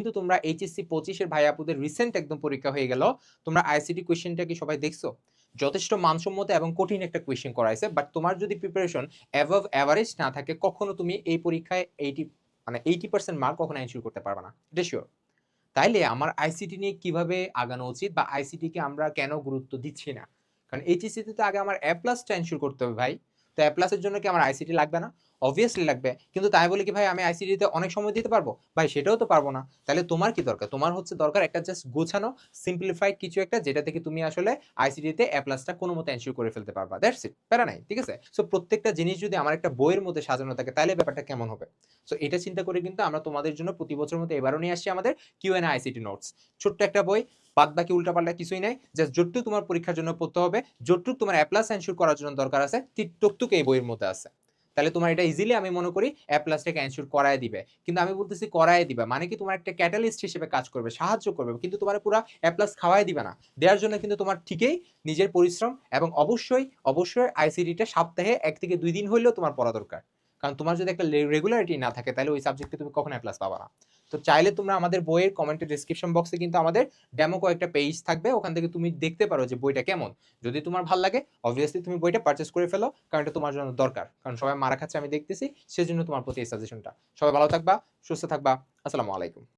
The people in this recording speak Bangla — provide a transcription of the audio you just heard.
কিন্তু তোমরা এইচএসসি 25 এর ভাই আপুদের রিসেন্ট একদম পরীক্ষা হয়ে গেল। তোমরা আইসিটি কোয়েশ্চেনটা কি সবাই দেখছো? যথেষ্ট মানসম্মত এবং কঠিন একটা কোয়েশ্চেন করাইছে। বাট তোমার যদি প্রিপারেশন অ্যাবভ এভারেজ না থাকে কখনো তুমি এই পরীক্ষায় 80% মার্ক কখনো এনশিওর করতে পারবে না। এটা সিওর। তাইলে আমার আইসিটি নিয়ে কিভাবে আগানো উচিত বা আইসিটি কে আমরা কেন গুরুত্ব দিচ্ছি না? কারণ এইচএসসি তে তো আগে আমার এ প্লাসটা এনশিওর করতে হবে ভাই। তো এ প্লাসের জন্য কি আমার আইসিটি লাগবে না? অবভিয়াসলি লাগবে। কিন্তু তাই বলে কি ভাই আমি আইসিটি তে অনেক সময় দিতে পারবো? ভাই সেটাও তো পারবো না। তাহলে তোমার কি দরকার? তোমার হচ্ছে দরকার একটা জাস্ট গোছানো সিম্পলিফাইড কিছু একটা যেটা থেকে তুমি আসলে আইসিটি তে এ প্লাসটা কোনমতে এনশিওর করে ফেলতে পারবা। That's it. প্যারা নাই। ঠিক আছে? সো প্রত্যেকটা জিনিস যদি আমার একটা বইয়ের মধ্যে সাজানো থাকে তাহলে ব্যাপারটা কেমন হবে? সো এটা চিন্তা করে কিন্তু আমরা তোমাদের জন্য প্রতি বছরের মতো এবারও নিয়ে আসছি আমাদের কিউএনএ আইসিটি নোটস। ছোট্ট একটা বই, বাদ বাকি উল্টাপাল্টা কিছুই নাই। জাস্ট যতটুকু তোমার পরীক্ষার জন্য পড়তে হবে, যতটুকু তোমার এ প্লাস এনশিওর করার জন্য দরকার আছে, ঠিক ততটুকু এই বইয়ের মধ্যে আছে। তাহলে তোমার এটা ইজিলি আমি মনে করি এ প্লাসটাকে এনশিওর করায় দিবে। কিন্তু আমি বলতেছি করায় দিবা মানে কি তোমার একটা ক্যাটালিস্ট হিসেবে কাজ করবে, সাহায্য করবে। কিন্তু তোমার পুরা এ প্লাস খাওয়ায় দিবে না। দেওয়ার জন্য কিন্তু তোমার ঠিকই নিজের পরিশ্রম এবং অবশ্যই আইসিটিটা সপ্তাহে 1 থেকে 2 দিন হইলেও তোমার পড়া দরকার। কারণ তোমার যদি একটা রেগুলারিটি না থাকে তাহলে ওই সাবজেক্টে তুমি কখনো এ প্লাস পাবা না। তো চাইলে তোমরা আমাদের বইয়ের কমেন্টের ডেসক্রিপশন বক্সে কিন্তু আমাদের ডেমো কয়েকটা পেজ থাকবে, ওখান থেকে তুমি দেখতে পারো যে বইটা কেমন। যদি তোমার ভালো লাগে অবভিয়াসলি তুমি বইটা পারচেজ করে ফেলো, কারণ এটা তোমার জন্য দরকার। কারণ সবাই মারা খাচ্ছে আমি দেখতেছি, সেজন্য তোমার প্রতি এই সাজেশনটা। সবাই ভালো থাকবা, সুস্থ থাকবা। আসসালামু আলাইকুম।